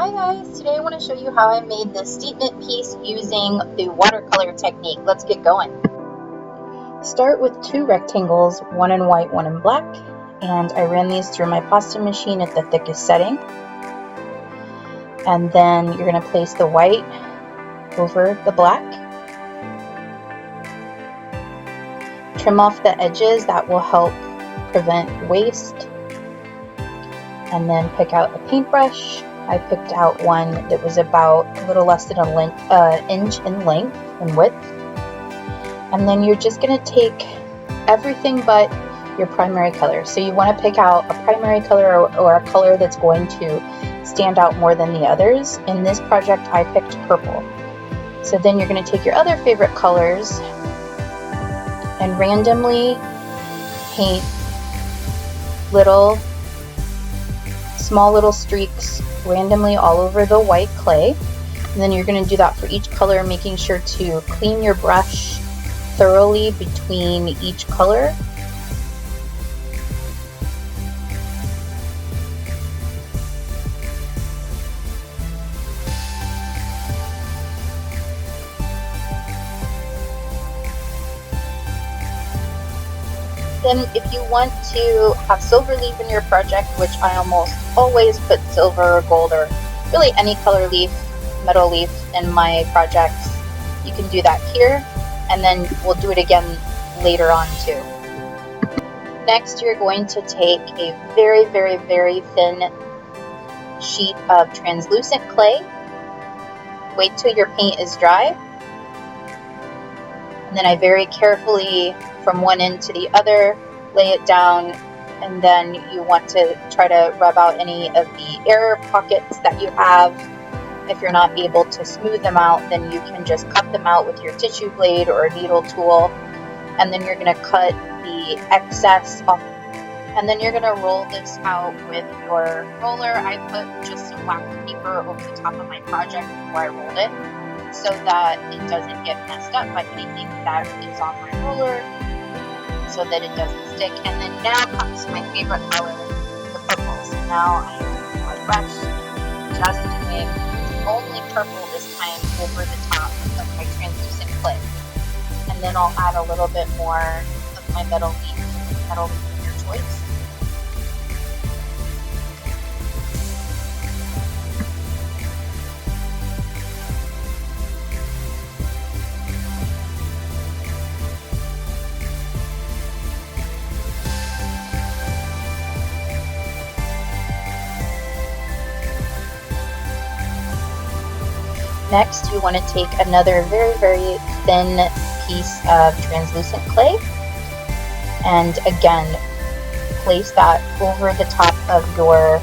Hi guys, today I want to show you how I made this statement piece using the watercolor technique. Let's get going. Start with two rectangles, one in white, one in black, and I ran these through my pasta machine at the thickest setting. And then you're going to place the white over the black. Trim off the edges, that will help prevent waste. And then pick out a paintbrush. I picked out one that was about a little less than an inch in length and width. And then you're just going to take everything but your primary color. So you want to pick out a primary color or a color that's going to stand out more than the others. In this project, I picked purple. So then you're going to take your other favorite colors and randomly paint small little streaks randomly all over the white clay. And then you're going to do that for each color, making sure to clean your brush thoroughly between each color. Then if you want to have silver leaf in your project, which I almost always put silver or gold or really any color leaf, metal leaf in my projects, you can do that here, and then we'll do it again later on too. Next, you're going to take a very, very, very thin sheet of translucent clay. Wait till your paint is dry. And then I very carefully, from one end to the other, lay it down, and then you want to try to rub out any of the air pockets that you have. If you're not able to smooth them out, then you can just cut them out with your tissue blade or a needle tool, and then you're going to cut the excess off. And then you're going to roll this out with your roller. I put just some wax paper over the top of my project before I rolled it, so that it doesn't get messed up by anything that is on my roller, so that it doesn't stick. And then now comes my favorite color, the purple. So now I use my brush, just doing only purple this time over the top of my translucent clay. And then I'll add a little bit more of my metal leaf of your choice. Next, you want to take another very, very thin piece of translucent clay, and again, place that over the top of your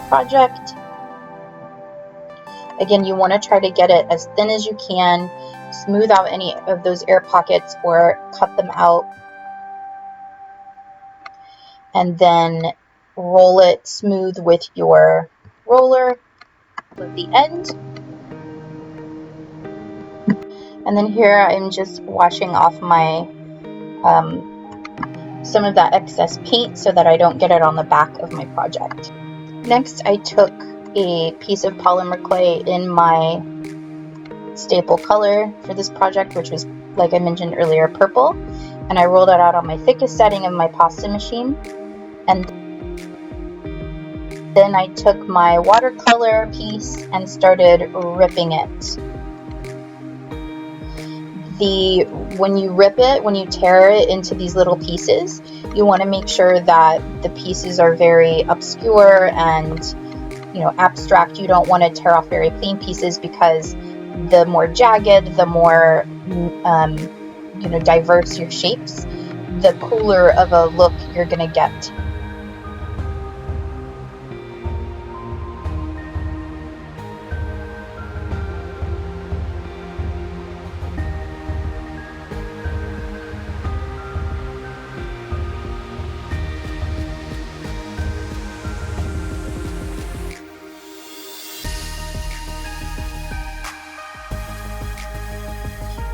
project. Again, you want to try to get it as thin as you can, smooth out any of those air pockets or cut them out, and then roll it smooth with your roller at the end. And then here I'm just washing off my some of that excess paint so that I don't get it on the back of my project. Next, I took a piece of polymer clay in my staple color for this project, which was, like I mentioned earlier, purple, and I rolled it out on my thickest setting of my pasta machine. And then I took my watercolor piece and started ripping it. When you rip it, when you tear it into these little pieces, you want to make sure that the pieces are very obscure and, abstract. You don't want to tear off very clean pieces, because the more jagged, the more diverse your shapes, the cooler of a look you're going to get.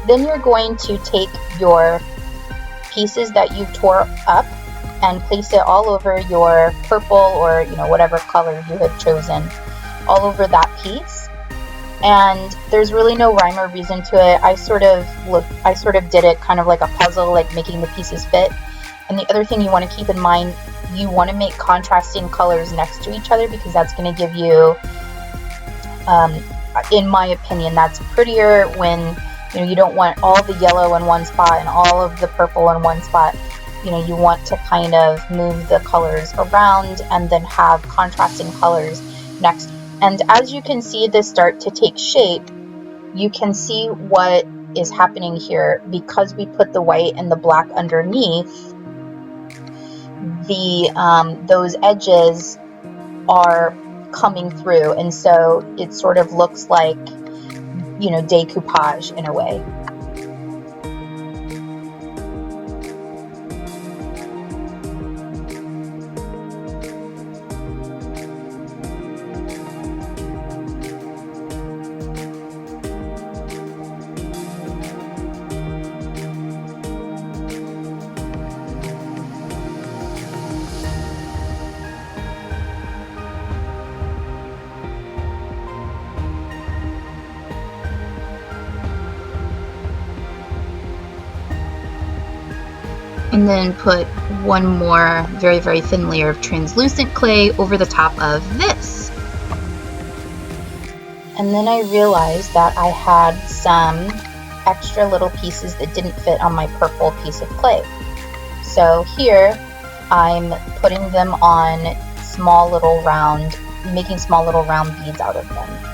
Then you're going to take your pieces that you tore up and place it all over your purple, or whatever color you had chosen, all over that piece. And there's really no rhyme or reason to it. I sort of did it kind of like a puzzle, like making the pieces fit. And the other thing you want to keep in mind, you want to make contrasting colors next to each other, because that's going to give you, in my opinion, that's prettier when you don't want all the yellow in one spot and all of the purple in one spot. You want to kind of move the colors around and then have contrasting colors next. And as you can see this start to take shape, you can see what is happening here. Because we put the white and the black underneath, those edges are coming through, and so it sort of looks like decoupage in a way. And then put one more very, very thin layer of translucent clay over the top of this. And then I realized that I had some extra little pieces that didn't fit on my purple piece of clay. So here I'm putting them on making small little round beads out of them.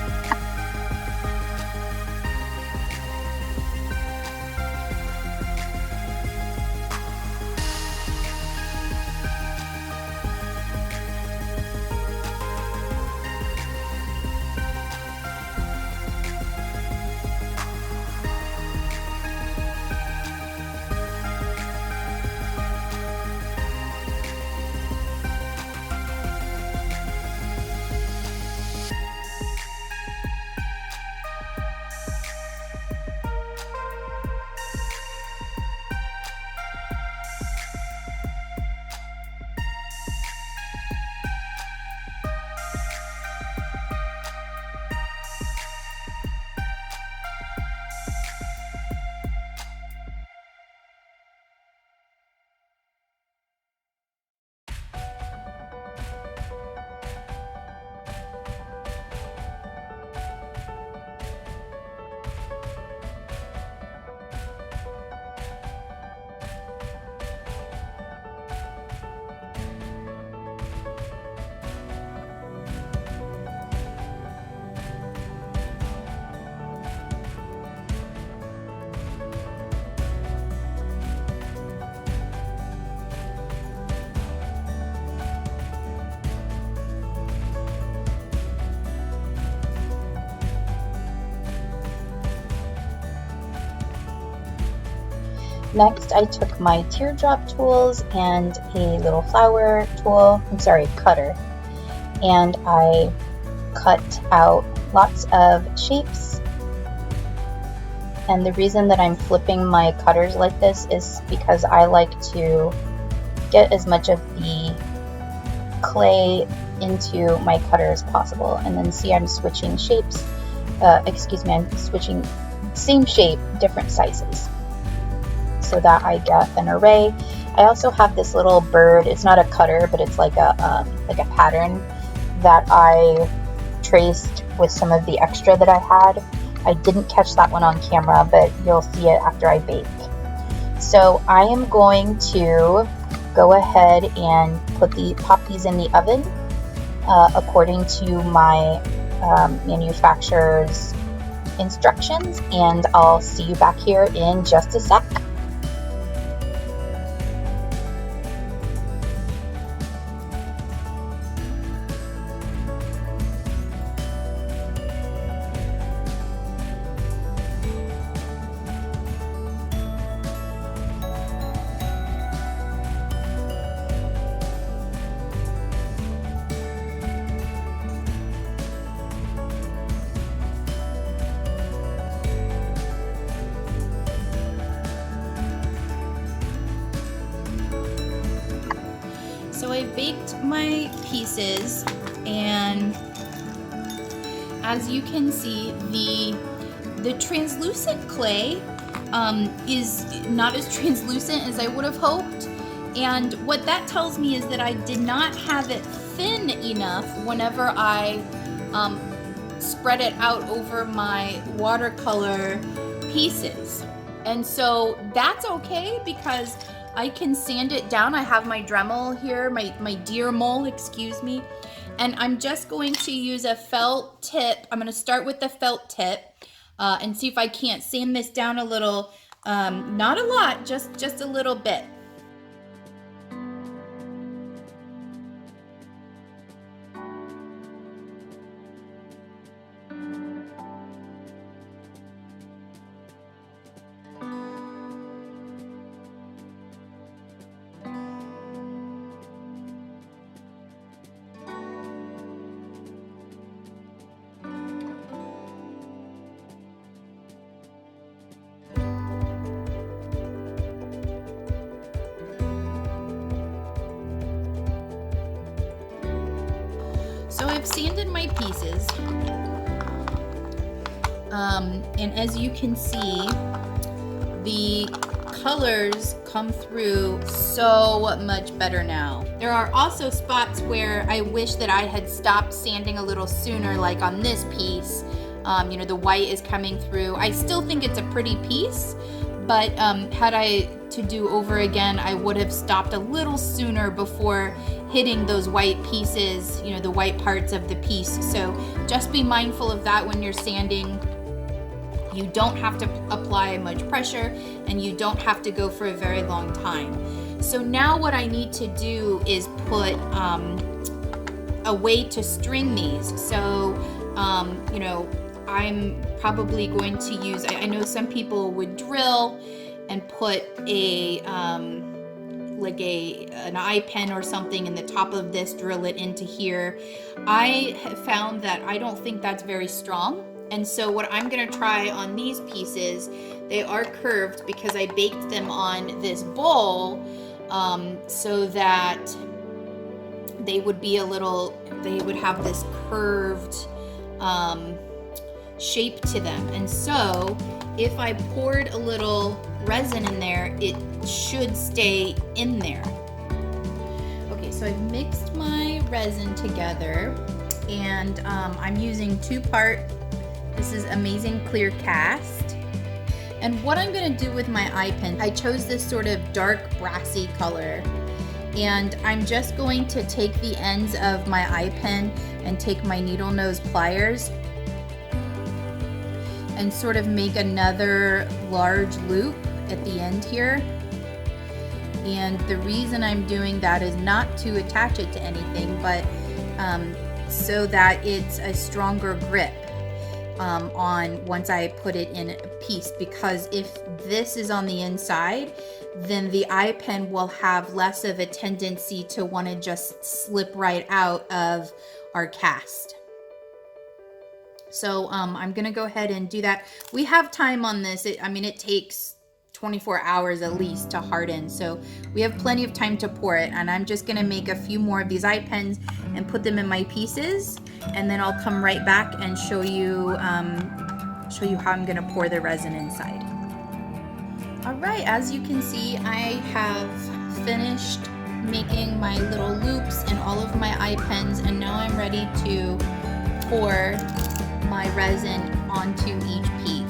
Next, I took my teardrop tools and a little flower cutter, and I cut out lots of shapes. And the reason that I'm flipping my cutters like this is because I like to get as much of the clay into my cutter as possible. And then see, I'm switching shapes. I'm switching same shape, different sizes, so that I get an array. I also have this little bird. It's not a cutter, but it's like a pattern that I traced with some of the extra that I had. I didn't catch that one on camera, but you'll see it after I bake. So I am going to go ahead and pop these in the oven according to my manufacturer's instructions, and I'll see you back here in just a sec. my pieces, and as you can see, the translucent clay is not as translucent as I would have hoped. And what that tells me is that I did not have it thin enough whenever I spread it out over my watercolor pieces. And so that's okay, because I can sand it down. I have my Dremel here, my deer mole, excuse me. And I'm just going to use a felt tip. I'm going to start with the felt tip and see if I can't sand this down a little. Not a lot, just a little bit. So I've sanded my pieces, and as you can see, the colors come through so much better now. There are also spots where I wish that I had stopped sanding a little sooner, like on this piece. You know, the white is coming through. I still think it's a pretty piece, but had I to do over again, I would have stopped a little sooner before hitting those white pieces, you know, the white parts of the piece. So just be mindful of that when you're sanding. You don't have to apply much pressure, and you don't have to go for a very long time. So now what I need to do is put a way to string these. So, you know, I'm probably going to use, I know some people would drill and put a like an eye pen or something in the top of this, drill it into here. I have found that I don't think that's very strong. And so what I'm gonna try on these pieces, they are curved because I baked them on this bowl so that they would be they would have this curved shape to them. And so if I poured a little resin in there, it should stay in there. Okay, so I've mixed my resin together, and I'm using 2-part. This is Amazing Clear Cast. And what I'm gonna do with my eye pen, I chose this sort of dark brassy color, and I'm just going to take the ends of my eye pen and take my needle nose pliers and sort of make another large loop at the end here. And the reason I'm doing that is not to attach it to anything, but so that it's a stronger grip on once I put it in a piece. Because if this is on the inside, then the eye pen will have less of a tendency to want to just slip right out of our cast. So I'm gonna go ahead and do that. We have time on this. I mean, it takes 24 hours at least to harden, so we have plenty of time to pour it. And I'm just gonna make a few more of these eye pens and put them in my pieces, and then I'll come right back and show you how I'm gonna pour the resin inside. All right, as you can see, I have finished making my little loops and all of my eye pens, and now I'm ready to pour my resin onto each piece.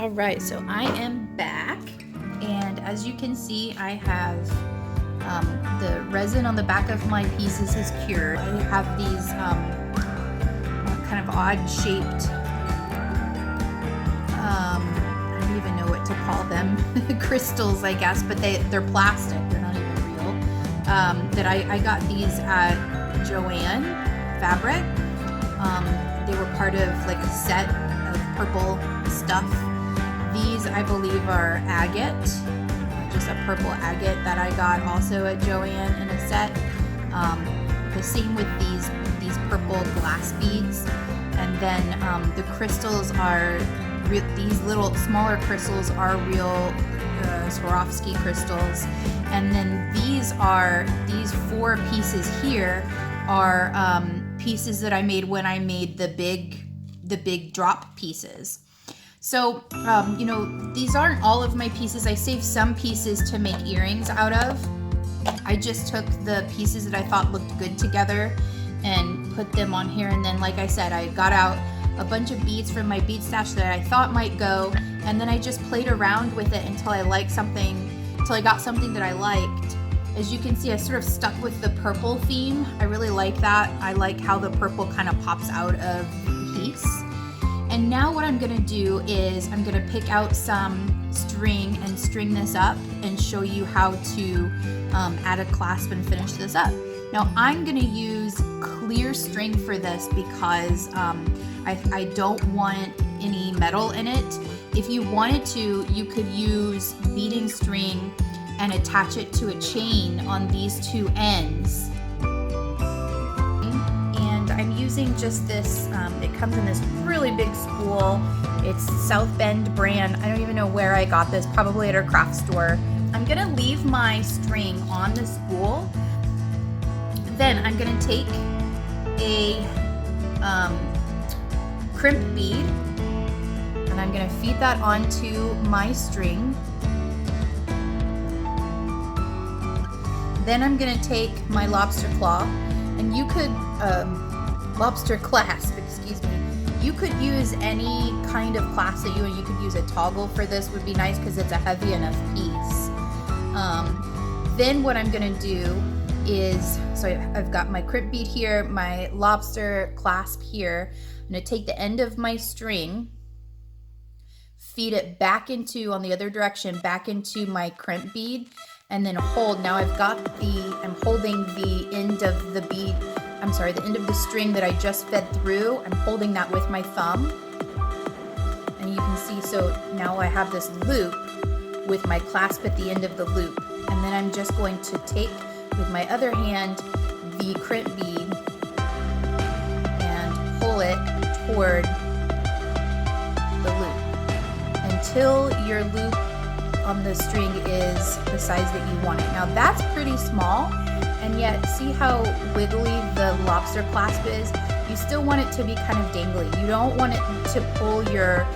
All right, so I am back, and as you can see, I have the resin on the back of my pieces is cured. I have these kind of odd shaped, I don't even know what to call them, crystals, I guess, but they're plastic, they're not even real. That I got these at Joann Fabric. They were part of like a set of purple stuff. These, I believe, are agate, just a purple agate that I got also at Joann in a set. The same with these purple glass beads. And then the crystals are, these little smaller crystals are real Swarovski crystals. And then these 4 pieces here are pieces that I made when I made the big drop pieces. So, you know, these aren't all of my pieces. I saved some pieces to make earrings out of. I just took the pieces that I thought looked good together and put them on here. And then, like I said, I got out a bunch of beads from my bead stash that I thought might go. And then I just played around with it until I got something that I liked. As you can see, I sort of stuck with the purple theme. I really like that. I like how the purple kind of pops out of the piece. And now what I'm gonna do is I'm gonna pick out some string and string this up and show you how to add a clasp and finish this up. Now I'm gonna use clear string for this because I don't want any metal in it. If you wanted to, you could use beading string and attach it to a chain on these 2 ends. I'm using just this, it comes in this really big spool. It's South Bend brand. I don't even know where I got this, probably at a craft store. I'm gonna leave my string on the spool. Then I'm gonna take a crimp bead and I'm gonna feed that onto my string. Then I'm gonna take my lobster claw, and you could, lobster clasp, excuse me. You could use any kind of clasp that you could use a toggle for this, would be nice because it's a heavy enough piece. Then what I'm gonna do is, so I've got my crimp bead here, my lobster clasp here. I'm gonna take the end of my string, feed it back into, on the other direction, back into my crimp bead, and then hold. Now I'm holding the end of the bead, the end of the string that I just fed through. I'm holding that with my thumb. And you can see, so now I have this loop with my clasp at the end of the loop. And then I'm just going to take, with my other hand, the crimp bead and pull it toward the loop until your loop on the string is the size that you want it. Now that's pretty small, and yet see how wiggly the lobster clasp is? You still want it to be kind of dangly. You don't want it to pull your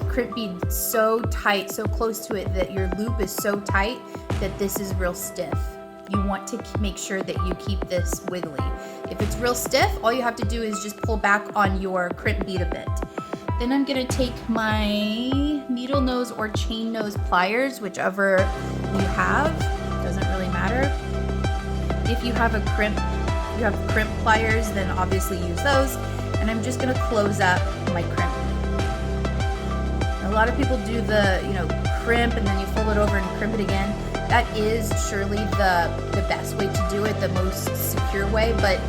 crimp bead so tight, so close to it that your loop is so tight that this is real stiff. You want to make sure that you keep this wiggly. If it's real stiff, all you have to do is just pull back on your crimp bead a bit. Then I'm gonna take my needle nose or chain nose pliers, whichever you have, doesn't really matter. If you have crimp pliers, then obviously use those. And I'm just gonna close up my crimp. A lot of people do the, crimp and then you fold it over and crimp it again. That is surely the best way to do it, the most secure way, but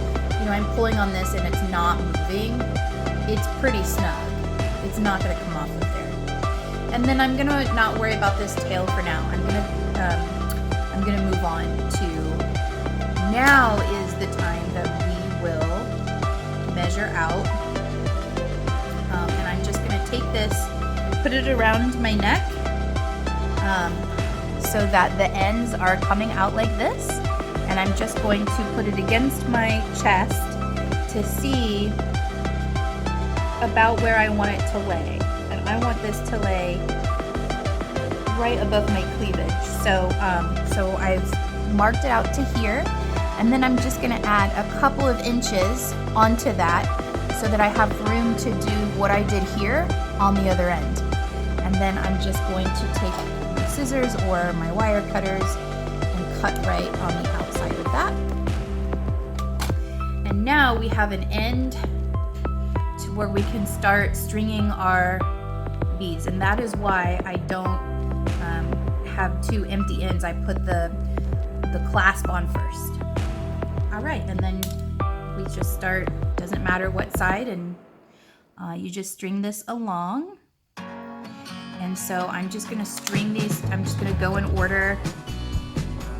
I'm pulling on this and it's not moving. It's pretty snug. It's not gonna come off of there. And then I'm gonna not worry about this tail for now. I'm gonna move on to, now is the time that we will measure out. And I'm just gonna take this, put it around my neck, so that the ends are coming out like this. And I'm just going to put it against my chest to see about where I want it to lay. And I want this to lay right above my cleavage. So I've marked it out to here, and then I'm just gonna add a couple of inches onto that so that I have room to do what I did here on the other end. And then I'm just going to take my scissors or my wire cutters and cut right on the outside of that. And now we have an end to where we can start stringing our beads, and that is why I don't have two empty ends. I put the clasp on first. All right, and then we just start, doesn't matter what side, and you just string this along. And so I'm just gonna string these, I'm just gonna go in order,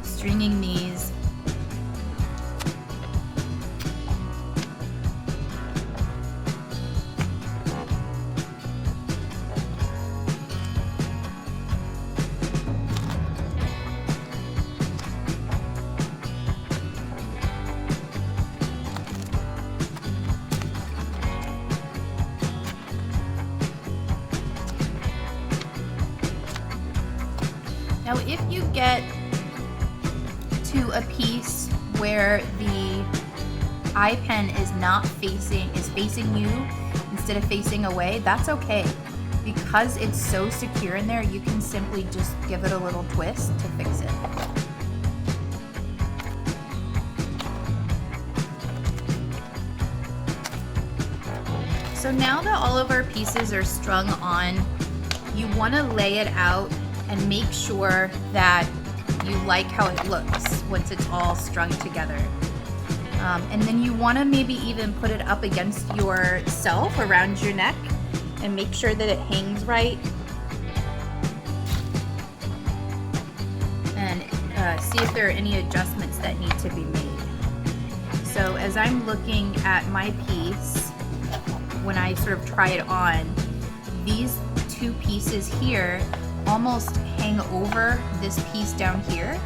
stringing these. Now, if you get to a piece where the eye pen is facing you instead of facing away, that's okay. Because it's so secure in there, you can simply just give it a little twist to fix it. So now that all of our pieces are strung on, you want to lay it out and make sure that you like how it looks once it's all strung together. And then you want to maybe even put it up against yourself around your neck and make sure that it hangs right. And see if there are any adjustments that need to be made. So as I'm looking at my piece, when I sort of try it on, these two pieces here almost hang over this piece down here.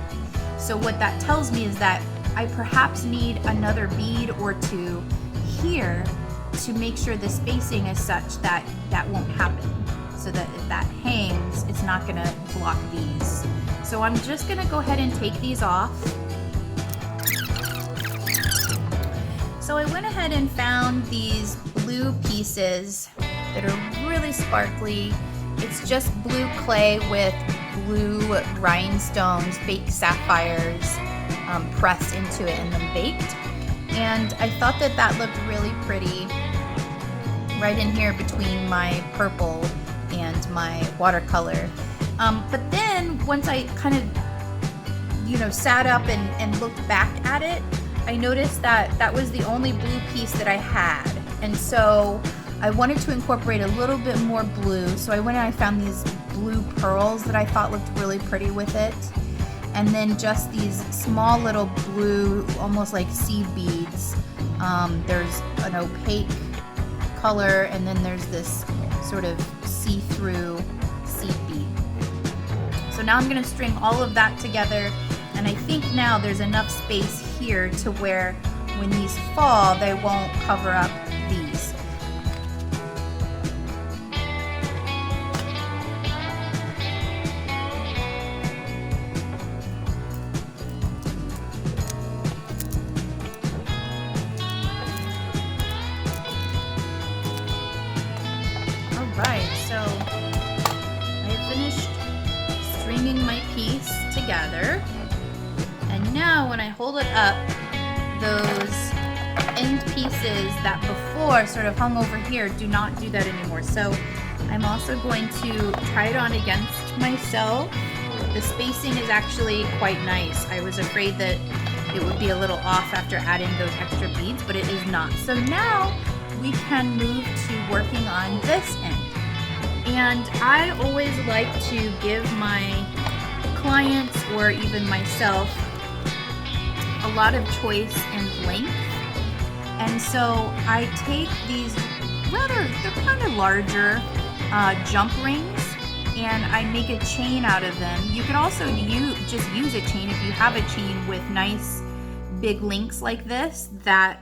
So what that tells me is that I perhaps need another bead or two here to make sure the spacing is such that that won't happen. So that if that hangs, it's not gonna block these. So I'm just gonna go ahead and take these off. So I went ahead and found these blue pieces that are really sparkly. It's just blue clay with blue rhinestones, baked sapphires pressed into it and then baked. And I thought that that looked really pretty right in here between my purple and my watercolor. But then once I kind of, sat up and looked back at it, I noticed that that was the only blue piece that I had. And so I wanted to incorporate a little bit more blue, so I went and I found these blue pearls that I thought looked really pretty with it. And then just these small little blue, almost like seed beads. There's an opaque color, and then there's this sort of see-through seed bead. So now I'm gonna string all of that together, and I think now there's enough space here to where when these fall, they won't cover up these. Alright, so I finished stringing my piece together, and now when I hold it up, those end pieces that before sort of hung over here do not do that anymore. So I'm also going to try it on against myself. The spacing is actually quite nice. I was afraid that it would be a little off after adding those extra beads, but it is not. So now we can move to working on this end. And I always like to give my clients or even myself a lot of choice and length. And so I take these they're kind of larger jump rings, and I make a chain out of them. You could also just use a chain if you have a chain with nice big links like this that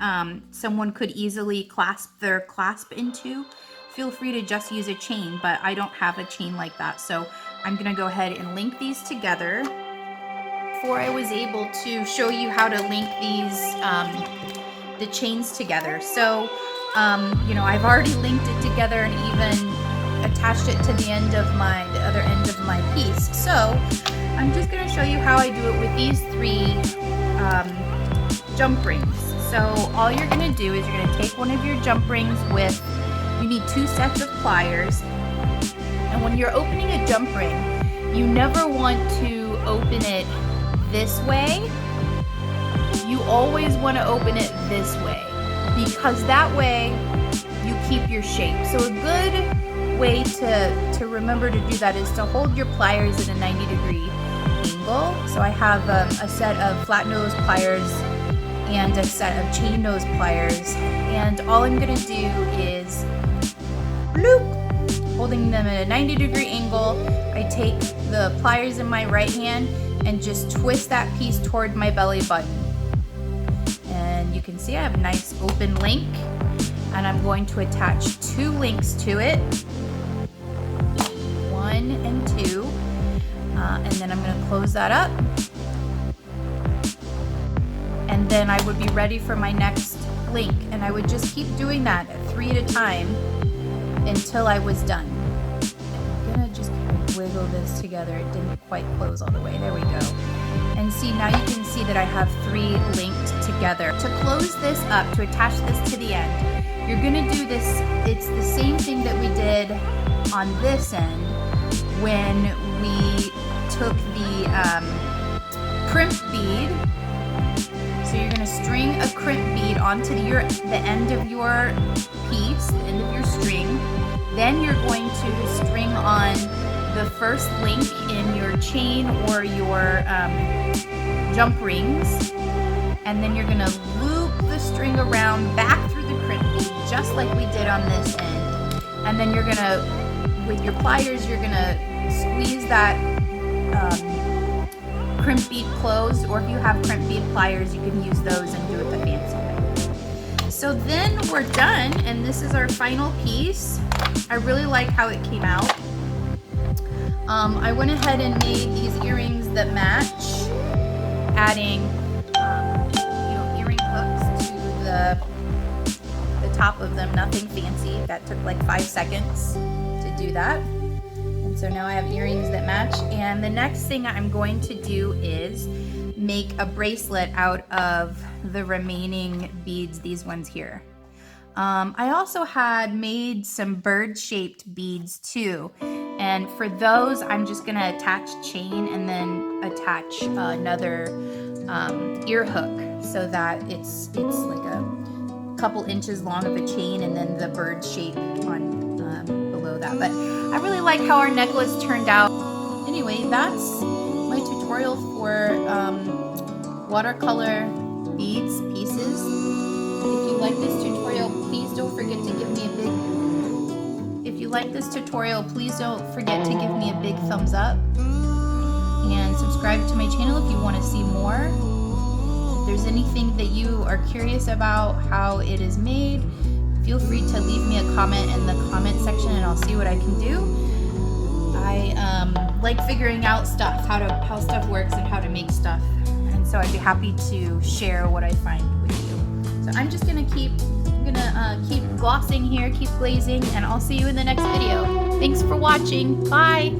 someone could easily clasp their clasp into. Feel free to just use a chain, but I don't have a chain like that. So I'm gonna go ahead and link these together. Before I was able to show you how to link these, the chains together. So, I've already linked it together and even attached attached it to the other end of my piece. So I'm just going to show you how I do it with these 3 jump rings. So all you're going to do is you're going to take one of your jump rings with, you need 2 sets of pliers. And when you're opening a jump ring, you never want to open it this way. You always want to open it this way, because that way you keep your shape. So a good way to remember to do that is to hold your pliers at a 90-degree angle. So I have a set of flat nose pliers and a set of chain nose pliers, and all I'm going to do is bloop, holding them at a 90-degree angle. I take the pliers in my right hand and just twist that piece toward my belly button. And you can see I have a nice open link, and I'm going to attach 2 links to it, 1 and 2, and then I'm going to close that up, and then I would be ready for my next link, and I would just keep doing that 3 at a time until I was done. I'm going to just kind of wiggle this together. It didn't quite close all the way. There we go. And see, now you can see that I have 3 linked together. To close this up, to attach this to the end, you're gonna do this, it's the same thing that we did on this end when we took the crimp bead. So you're gonna string a crimp bead onto the end of your piece, the end of your string. Then you're going to string on the first link in your chain or your jump rings, and then you're gonna loop the string around back through the crimp bead just like we did on this end, and then you're gonna, with your pliers, you're gonna squeeze that crimp bead closed, or if you have crimp bead pliers, you can use those and do it the fancy way. So then we're done, and this is our final piece. I really like how it came out. I went ahead and made these earrings that match, adding earring hooks to the top of them. Nothing fancy. That took like 5 seconds to do that. And so now I have earrings that match. And the next thing I'm going to do is make a bracelet out of the remaining beads, these ones here. I also had made some bird-shaped beads too, and for those I'm just gonna attach chain and then attach another ear hook so that it's like a couple inches long of a chain, and then the bird shape on below that. But I really like how our necklace turned out. Anyway, that's my tutorial for watercolor beads pieces. If you like this tutorial, please don't forget to give me a big thumbs up, and subscribe to my channel if you want to see more. If there's anything that you are curious about how it is made, feel free to leave me a comment in the comment section and I'll see what I can do. I like figuring out stuff, how stuff works and how to make stuff, and so I'd be happy to share what I find with you. So I'm just gonna keep glossing here, keep glazing, and I'll see you in the next video. Thanks for watching. Bye.